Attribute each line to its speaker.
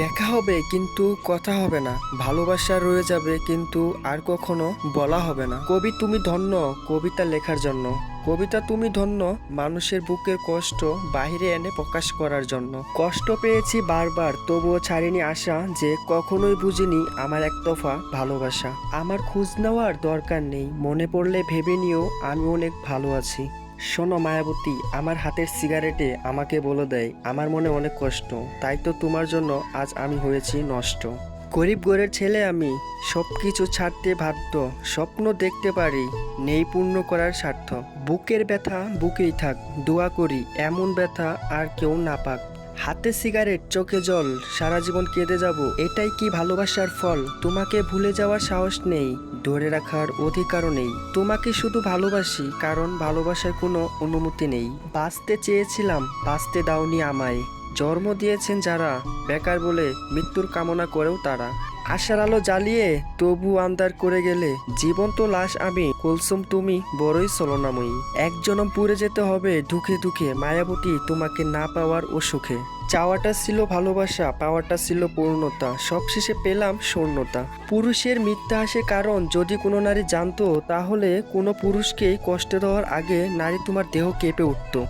Speaker 1: দেখা হবে কিন্তু কথা হবে না, ভালোবাসা রয়ে যাবে কিন্তু আর কখনো বলা হবে না। কবি তুমি ধন্য কবিতা লেখার জন্য, কবিতা তুমি ধন্য মানুষের বুকের কষ্ট বাইরে এনে প্রকাশ করার জন্য। কষ্ট পেয়েছি বারবার তবুও ছাড়িনি আশা, যে কখনোই বুঝিনি আমার একতরফা ভালোবাসা। আমার খোঁজ নেওয়ার দরকার নেই, মনে পড়লে ভেবে নিও আমি অনেক ভালো আছি। শোনো মায়াবতী, আমার হাতের সিগারেটে আমাকে বলে দেয় আমার মনে অনেক কষ্ট, তাই তো তোমার জন্য আজ আমি হয়েছি নষ্ট। গরিব ঘরের ছেলে আমি, সব কিছু ছাড়তে বাধ্য, স্বপ্ন দেখতে পারি নেই পূর্ণ করার স্বার্থ। বুকের ব্যথা বুকেই থাক, দোয়া করি এমন ব্যথা আর কেউ না পাক। হাতে সিগারেট চোখে জল, সারা জীবন কেঁদে যাব, এটাই কি ভালোবাসার ফল? তোমাকে ভুলে যাওয়ার সাহস নেই, ধরে রাখার অধিকারও নেই। তোমাকে শুধু ভালোবাসি কারণ ভালোবাসার কোনো অনুমতি নেই। বাঁচতে চেয়েছিলাম বাঁচতে দাওনি আমায়, জন্ম দিয়েছেন যারা বেকার বলে মৃত্যুর কামনা করেও তারা। আশার আলো জ্বালিয়ে তবু আন্ধার করে গেলে, জীবন্ত লাশ আমি কুলসুম তুমি বড়ই ছলনাময়ী। এক জনম পুড়ে যেতে হবে দুঃখে দুঃখে মায়াবতী, তোমাকে না পাওয়ার ও সুখে। চাওয়াটা ছিল ভালোবাসা, পাওয়াটা ছিল পূর্ণতা, সবশেষে পেলাম শূন্যতা। পুরুষের মিথ্যা আসে কারণ যদি কোনো নারী জানতো, তাহলে কোনো পুরুষকেই কষ্ট দেওয়ার আগে নারী তোমার দেহ কেঁপে উঠতো।